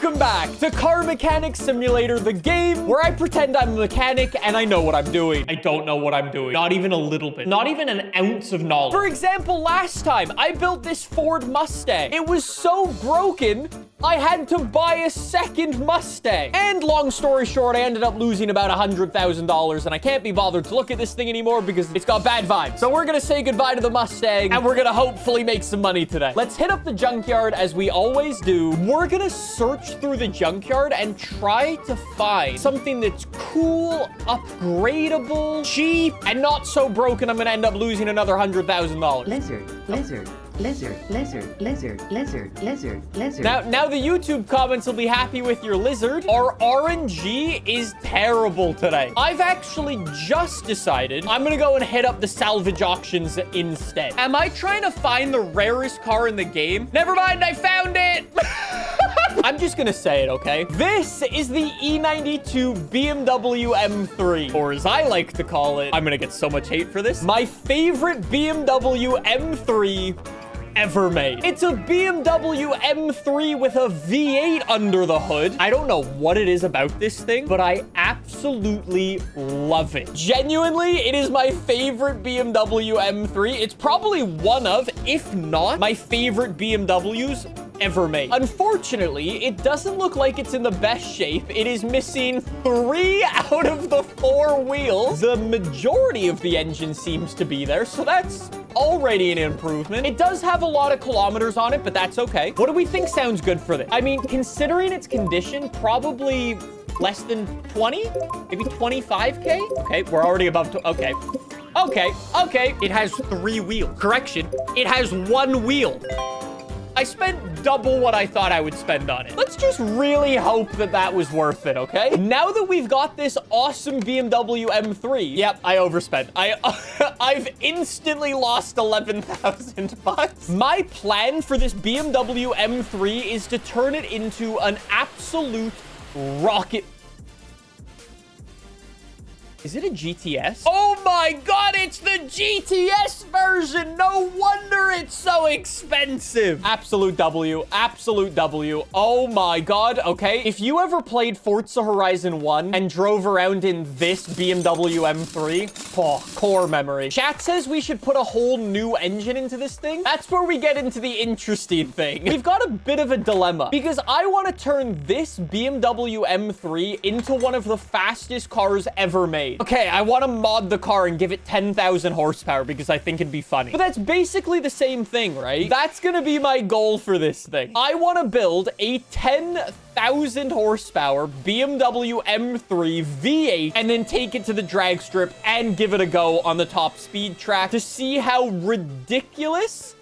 Welcome back to Car Mechanic Simulator, the game where I pretend I'm a mechanic and I know what I'm doing. I don't know what I'm doing. Not even a little bit. Not even an ounce of knowledge. For example, last time I built this Ford Mustang. It was so broken, I had to buy a second Mustang. And long story short, I ended up losing about $100,000 and I can't be bothered to look at this thing anymore because it's got bad vibes. So we're gonna say goodbye to the Mustang and we're gonna hopefully make some money today. Let's hit up the junkyard as we always do. We're gonna search through the junkyard and try to find something that's cool, upgradable, cheap, and not so broken I'm gonna end up losing another $100,000. Lizard. Now the YouTube comments will be happy with your lizard. Our RNG is terrible today. I've actually just decided I'm gonna go and hit up the salvage auctions instead. Am I trying to find the rarest car in the game? Never mind, I found it. I'm just gonna say it, okay? This is the E92 BMW M3, or as I like to call it, I'm gonna get so much hate for this, my favorite BMW M3 ever made. It's a BMW M3 with a V8 under the hood. I don't know what it is about this thing, but I absolutely love it. Genuinely, it is my favorite BMW M3. It's probably one of, if not, my favorite BMWs ever made. Unfortunately, it doesn't look like it's in the best shape. It is missing 3 out of the 4 wheels. The majority of the engine seems to be there, so that's already an improvement. It does have a lot of kilometers on it, but that's okay. What do we think sounds good for this? I mean, considering its condition, probably less than 20, maybe 25K. Okay, we're already above, okay. It has 3 wheels. Correction, it has 1 wheel. I spent double what I thought I would spend on it. Let's just really hope that that was worth it, okay? Now that we've got this awesome BMW M3, yep, I overspent. I've instantly lost 11,000 bucks. My plan for this BMW M3 is to turn it into an absolute rocket. Is it a GTS? Oh my God, it's the GTS version. No wonder it's so expensive. Absolute W, absolute W. Oh my God, okay. If you ever played Forza Horizon 1 and drove around in this BMW M3, oh, core memory. Chat says we should put a whole new engine into this thing. That's where we get into the interesting thing. We've got a bit of a dilemma because I want to turn this BMW M3 into one of the fastest cars ever made. Okay, I want to mod the car and give it 10,000 horsepower because I think it'd be funny. But that's basically the same thing, right? That's going to be my goal for this thing. I want to build a 10,000 horsepower BMW M3 V8 and then take it to the drag strip and give it a go on the top speed track to see how ridiculous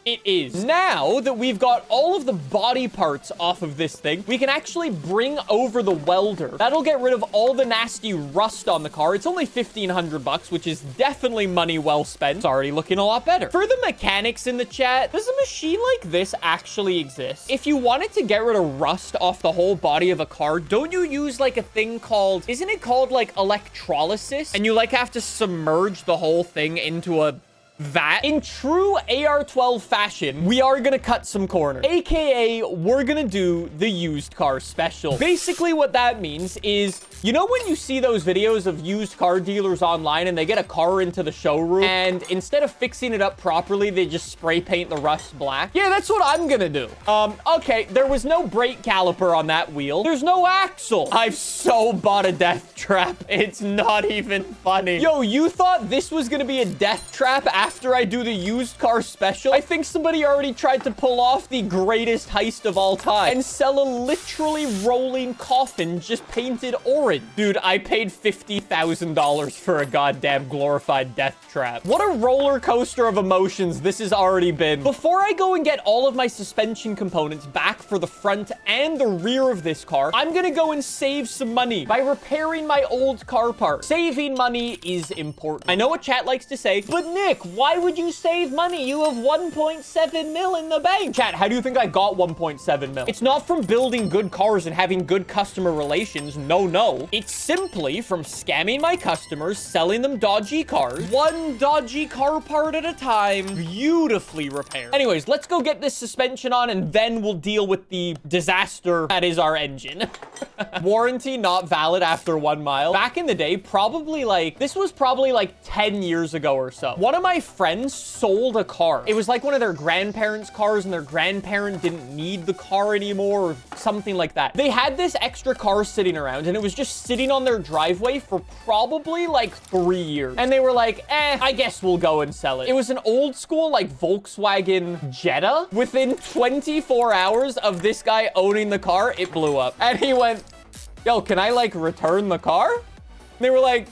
it is. Now that we've got all of the body parts off of this thing, we can actually bring over the welder. That'll get rid of all the nasty rust on the car. It's only 1,500 bucks, which is definitely money well spent. It's already looking a lot better. For the mechanics in the chat, does a machine like this actually exist? If you wanted to get rid of rust off the whole body of a car, don't you use like a thing called, isn't it called like electrolysis? And you like have to submerge the whole thing into a vat. In true AR12 fashion, we are gonna cut some corners, aka we're gonna do the used car special. Basically what that means is, you know when you see those videos of used car dealers online and they get a car into the showroom and instead of fixing it up properly, they just spray paint the rust black? Yeah, that's what I'm gonna do. Okay, there was no brake caliper on that wheel. There's no axle. I've so bought a death trap. It's not even funny. Yo, you thought this was gonna be a death trap after I do the used car special? I think somebody already tried to pull off the greatest heist of all time and sell a literally rolling coffin just painted orange. Dude, I paid $50,000 for a goddamn glorified death trap. What a roller coaster of emotions this has already been. Before I go and get all of my suspension components back for the front and the rear of this car, I'm gonna go and save some money by repairing my old car parts. Saving money is important. I know what chat likes to say, but Nick, Why would you save money? You have 1.7 mil in the bank. Chat, how do you think I got 1.7 mil? It's not from building good cars and having good customer relations. No. It's simply from scamming my customers, selling them dodgy cars, one dodgy car part at a time, beautifully repaired. Anyways, let's go get this suspension on and then we'll deal with the disaster that is our engine. Warranty not valid after 1 mile. Back in the day, this was probably like 10 years ago or so. One of my friends sold a car. It was like one of their grandparents' cars and their grandparent didn't need the car anymore or something like that. They had this extra car sitting around and it was just sitting on their driveway for probably like 3 years. And they were like, I guess we'll go and sell it. It was an old school like Volkswagen Jetta. Within 24 hours of this guy owning the car, it blew up. And he went, yo, can I like return the car? And they were like,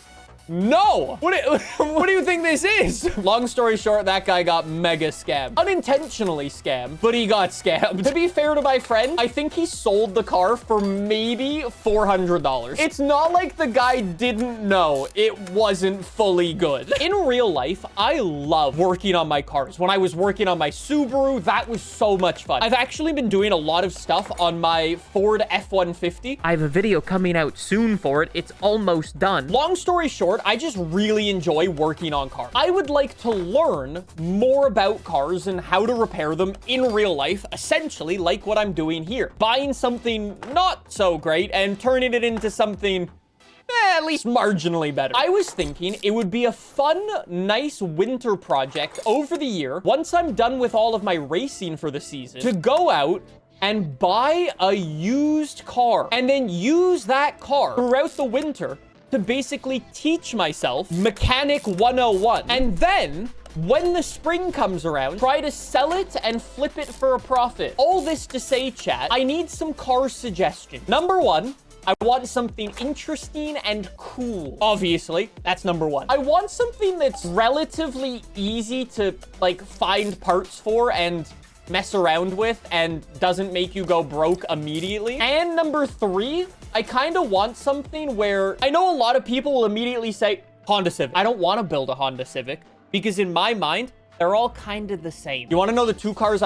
no. What do you think this is? Long story short, that guy got mega scammed. Unintentionally scammed, but he got scammed. To be fair to my friend, I think he sold the car for maybe $400. It's not like the guy didn't know it wasn't fully good. In real life, I love working on my cars. When I was working on my Subaru, that was so much fun. I've actually been doing a lot of stuff on my Ford F-150. I have a video coming out soon for it. It's almost done. Long story short, I just really enjoy working on cars. I would like to learn more about cars and how to repair them in real life, essentially like what I'm doing here. Buying something not so great and turning it into something at least marginally better. I was thinking it would be a fun, nice winter project over the year, once I'm done with all of my racing for the season, to go out and buy a used car and then use that car throughout the winter to basically teach myself Mechanic 101. And then, when the spring comes around, try to sell it and flip it for a profit. All this to say, chat, I need some car suggestions. Number one, I want something interesting and cool. Obviously, that's number one. I want something that's relatively easy to, like, find parts for and mess around with and doesn't make you go broke immediately. And number three, I kind of want something where I know a lot of people will immediately say Honda Civic. I don't want to build a Honda Civic because in my mind, they're all kind of the same. You want to know the three cars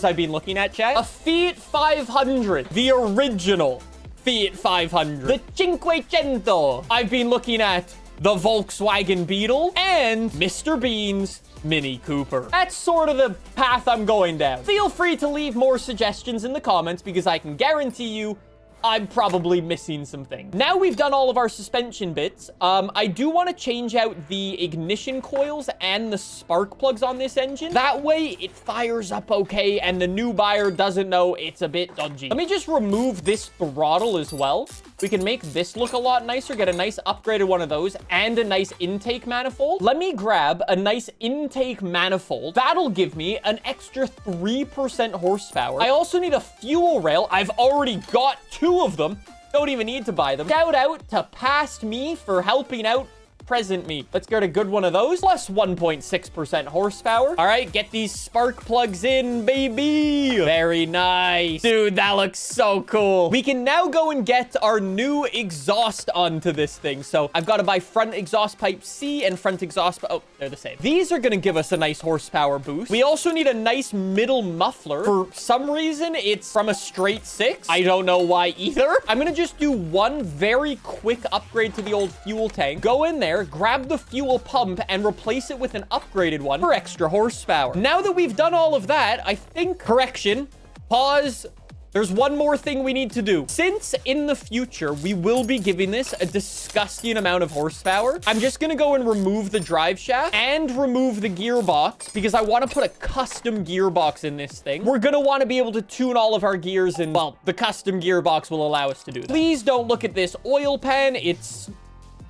I've been looking at, chat? A Fiat 500, the original Fiat 500. The Cinquecento. I've been looking at the Volkswagen Beetle and Mr. Bean's Mini Cooper. That's sort of the path I'm going down. Feel free to leave more suggestions in the comments because I can guarantee you I'm probably missing some things. Now we've done all of our suspension bits. I do want to change out the ignition coils and the spark plugs on this engine. That way it fires up okay and the new buyer doesn't know it's a bit dodgy. Let me just remove this throttle as well. We can make this look a lot nicer, get a nice upgraded one of those and a nice intake manifold. Let me grab a nice intake manifold. That'll give me an extra 3% horsepower. I also need a fuel rail. I've already got 2 of them. Don't even need to buy them. Shout out to past me for helping out present me. Let's get a good one of those. Plus 1.6% horsepower. All right, get these spark plugs in, baby. Very nice. Dude, that looks so cool. We can now go and get our new exhaust onto this thing. So I've got to buy front exhaust pipe C and front exhaust... Oh, they're the same. These are going to give us a nice horsepower boost. We also need a nice middle muffler. For some reason, it's from a straight 6. I don't know why either. I'm going to just do one very quick upgrade to the old fuel tank. Go in there, grab the fuel pump and replace it with an upgraded one for extra horsepower. Now that we've done all of that, I think, correction, pause. There's one more thing we need to do. Since in the future, we will be giving this a disgusting amount of horsepower, I'm just going to go and remove the drive shaft and remove the gearbox because I want to put a custom gearbox in this thing. We're going to want to be able to tune all of our gears and, well, the custom gearbox will allow us to do that. Please don't look at this oil pan. It's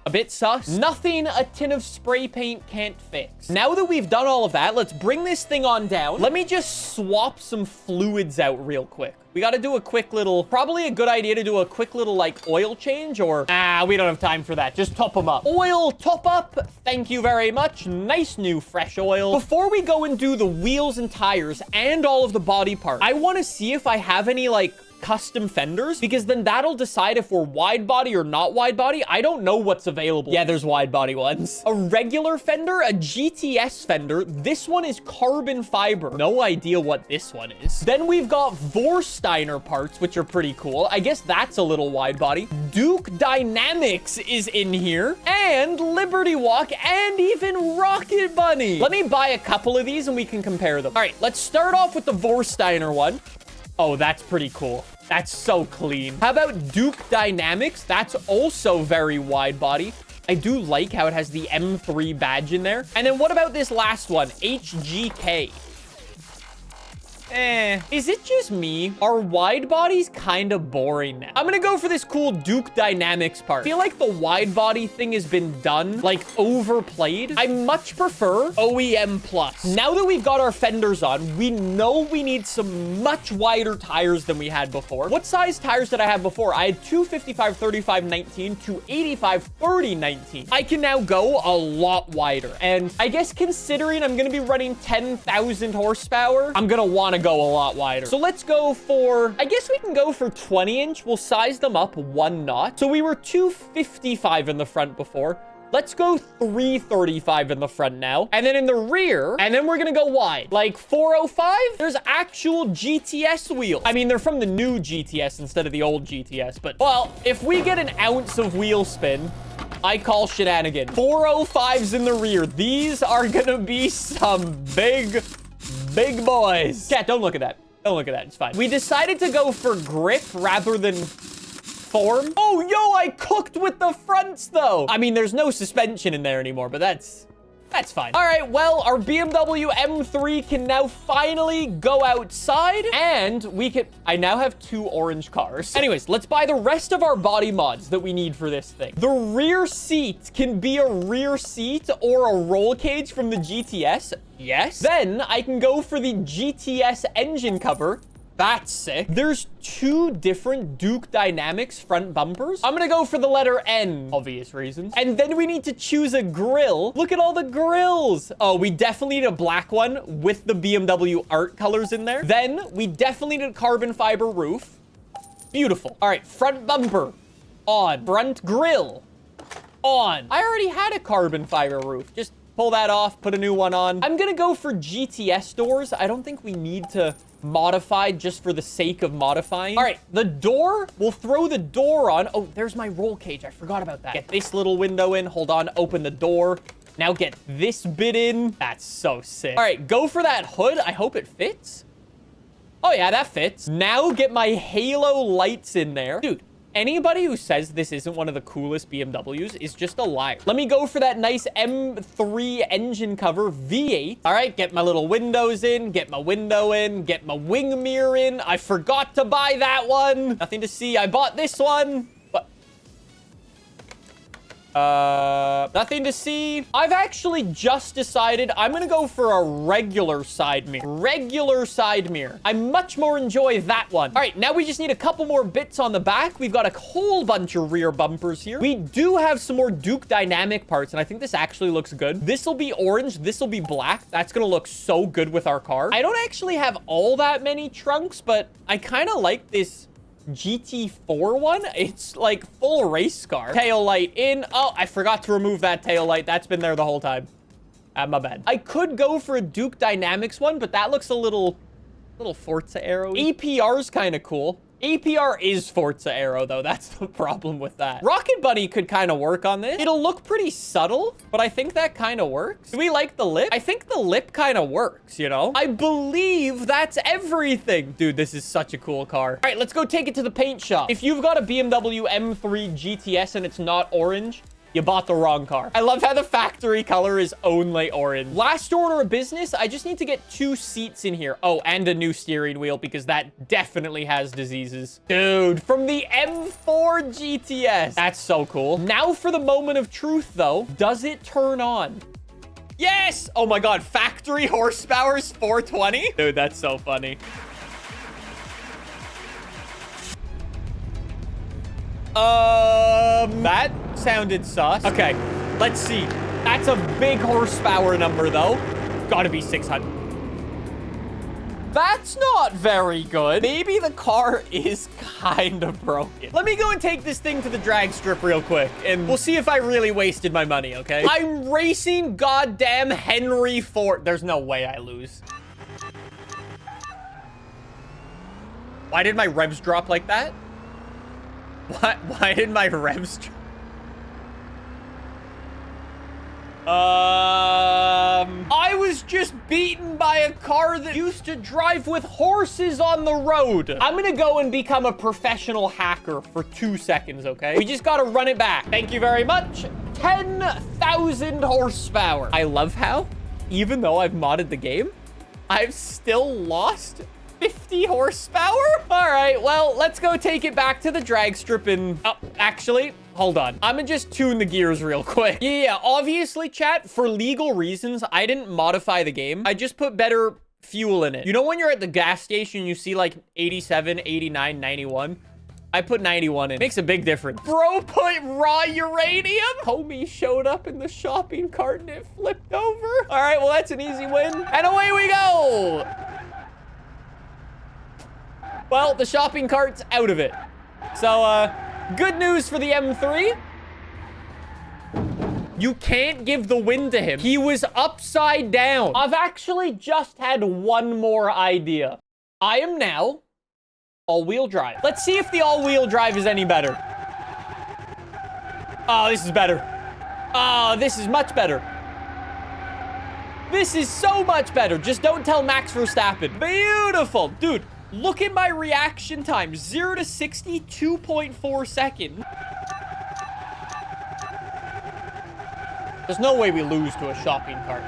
a bit sus. Nothing a tin of spray paint can't fix. Now that we've done all of that, let's bring this thing on down. Let me just swap some fluids out real quick. We got to do a quick little, probably a good idea to do a quick little like oil change or, we don't have time for that. Just top them up. Oil top up. Thank you very much. Nice new fresh oil. Before we go and do the wheels and tires and all of the body parts, I want to see if I have any like custom fenders because then that'll decide if we're wide body or not wide body. I don't know what's available. Yeah, there's wide body ones. A regular fender, a GTS fender. This one is carbon fiber. No idea what this one is. Then we've got Vorsteiner parts, which are pretty cool. I guess that's a little wide body. Duke Dynamics is in here, and Liberty Walk, and even Rocket Bunny. Let me buy a couple of these and we can compare them. All right, let's start off with the Vorsteiner one. Oh, that's pretty cool. That's so clean. How about Duke Dynamics? That's also very wide body. I do like how it has the M3 badge in there. And then what about this last one? HGK. Is it just me? Are wide bodies kind of boring now? I'm gonna go for this cool Duke Dynamics part. I feel like the wide body thing has been done, like, overplayed. I much prefer OEM Plus. Now that we've got our fenders on, we know we need some much wider tires than we had before. What size tires did I have before? I had 255 35 19 to 85 30 19. I can now go a lot wider. And I guess considering I'm gonna be running 10,000 horsepower, I'm gonna want to go a lot wider. So let's go for, I guess we can go for 20 inch. We'll size them up 1 notch. So we were 255 in the front before. Let's go 335 in the front now. And then in the rear, and then we're gonna go wide. Like 405? There's actual GTS wheels. I mean, they're from the new GTS instead of the old GTS. But, well, if we get an ounce of wheel spin, I call shenanigan. 405s in the rear. These are gonna be some big boys. Cat, don't look at that. Don't look at that. It's fine. We decided to go for grip rather than form. Oh, yo, I cooked with the fronts, though. I mean, there's no suspension in there anymore, but that's fine. All right, well, our BMW M3 can now finally go outside, and I now have 2 orange cars. Anyways, let's buy the rest of our body mods that we need for this thing. The rear seat can be a rear seat or a roll cage from the GTS. Yes. Then I can go for the GTS engine cover. That's sick. There's 2 different Duke Dynamics front bumpers. I'm gonna go for the letter N, obvious reasons. And then we need to choose a grill. Look at all the grills. Oh, we definitely need a black one with the BMW art colors in there. Then we definitely need a carbon fiber roof. Beautiful. All right, front bumper on. Front grill on. I already had a carbon fiber roof. Just pull that off, put a new one on. I'm gonna go for GTS doors. I don't think we need to modify just for the sake of modifying. All right, the door, we'll throw the door on. Oh, there's my roll cage. I forgot about that. Get this little window in. Hold on, open the door. Now get this bit in. That's so sick. All right, go for that hood. I hope it fits. Oh yeah, that fits. Now get my halo lights in there. Dude, anybody who says this isn't one of the coolest BMWs is just a liar. Let me go for that nice M3 engine cover V8. All right, get my little windows in, get my window in, get my wing mirror in. I forgot to buy that one. Nothing to see. I bought this one. Nothing to see. I've actually just decided I'm gonna go for a regular side mirror. Regular side mirror. I much more enjoy that one. All right, now we just need a couple more bits on the back. We've got a whole bunch of rear bumpers here. We do have some more Duke Dynamic parts, and I think this actually looks good. This will be orange. This will be black. That's gonna look so good with our car. I don't actually have all that many trunks, but I kind of like this GT4 one. It's like full race car. Tail light in. Oh, I forgot to remove that tail light. That's been there the whole time. My bad. I could go for a Duke Dynamics one, but that looks a little Forza Aero. EPR's kind of cool. APR is Forza Aero, though. That's the problem with that. Rocket Bunny could kind of work on this. It'll look pretty subtle, but I think that kind of works. Do we like the lip? I think the lip kind of works, you know? I believe that's everything. Dude, this is such a cool car. All right, let's go take it to the paint shop. If you've got a BMW M3 GTS and it's not orange, you bought the wrong car. I love how the factory color is only orange. Last order of business, I just need to get 2 seats in here. Oh, and a new steering wheel because that definitely has diseases. Dude, from the M4 GTS. That's so cool. Now for the moment of truth, though. Does it turn on? Yes! Oh my God, factory horsepower is 420? Dude, that's so funny. That sounded sus. Okay, let's see. That's a big horsepower number, though. Gotta be 600. That's not very good. Maybe the car is kind of broken. Let me go and take this thing to the drag strip real quick, and we'll see if I really wasted my money, okay? I'm racing goddamn Henry Ford. There's no way I lose. Why did my revs drop like that? What? Why did my revs drop? I was just beaten by a car that used to drive with horses on the road. I'm gonna go and become a professional hacker for 2 seconds, okay? We just gotta run it back. Thank you very much. 10,000 horsepower. I love how, even though I've modded the game, I've still lost 50 horsepower. All right, well, let's go take it back to the drag strip and... Oh, actually, hold on. I'm gonna just tune the gears real quick. Yeah, obviously, chat, for legal reasons, I didn't modify the game. I just put better fuel in it. You know when you're at the gas station, you see like 87, 89, 91? I put 91 in. Makes a big difference. Bro put raw uranium. Homie showed up in the shopping cart and it flipped over. All right, well, that's an easy win. And away we go. Well, the shopping cart's out of it. So, good news for the M3. You can't give the win to him. He was upside down. I've actually just had one more idea. I am now all-wheel drive. Let's see if the all-wheel drive is any better. Oh, this is better. Oh, this is much better. This is so much better. Just don't tell Max Verstappen. Beautiful. Dude. Look at my reaction time. 0 to 60, 2.4 seconds. There's no way we lose to a shopping cart.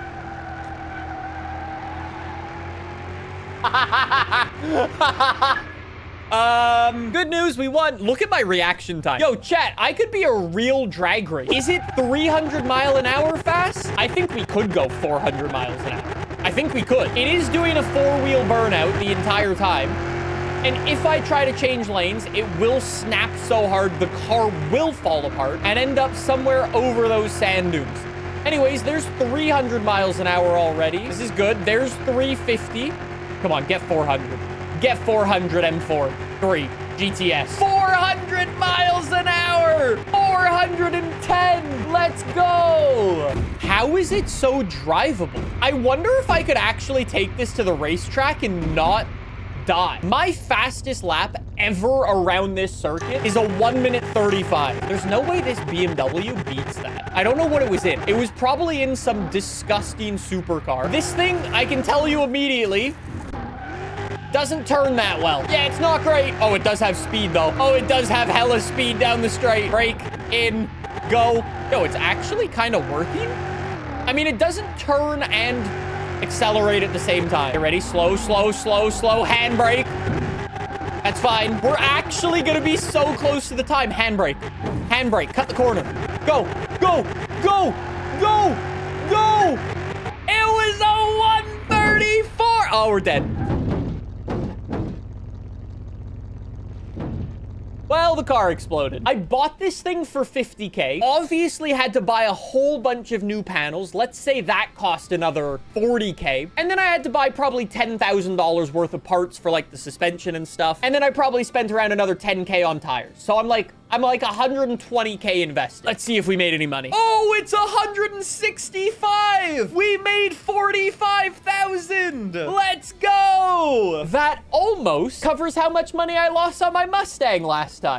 Good news, we won. Look at my reaction time. Yo, chat, I could be a real drag race. Is it 300 mile an hour fast? I think we could go 400 miles an hour. I think we could. It is doing a 4-wheel burnout the entire time. And if I try to change lanes, it will snap so hard the car will fall apart and end up somewhere over those sand dunes. Anyways, there's 300 miles an hour already. This is good. There's 350. Come on, get 400. Get 400 M4. 3 GTS. 400 miles an hour. 410. Let's go. How is it so drivable? I wonder if I could actually take this to the racetrack and not die. My fastest lap ever around this circuit is a 1 minute 35. There's no way this BMW beats that. I don't know what it was in. It was probably in some disgusting supercar. This thing, I can tell you immediately, doesn't turn that well. Yeah, it's not great. Oh, it does have speed though. Oh, it does have hella speed down the straight. Brake, in, go. Yo, it's actually kind of working. I mean, it doesn't turn and accelerate at the same time. You ready? Slow, slow, slow, slow. Handbrake. That's fine. We're actually gonna be so close to the time. Handbrake. Handbrake. Cut the corner. Go, go, go, go, go. It was a 134. Oh, we're dead. Well, the car exploded. I bought this thing for 50K. Obviously had to buy a whole bunch of new panels. Let's say that cost another 40K. And then I had to buy probably $10,000 worth of parts for like the suspension and stuff. And then I probably spent around another 10K on tires. So I'm like 120K invested. Let's see if we made any money. Oh, it's 165. We made 45,000. Let's go. That almost covers how much money I lost on my Mustang last time.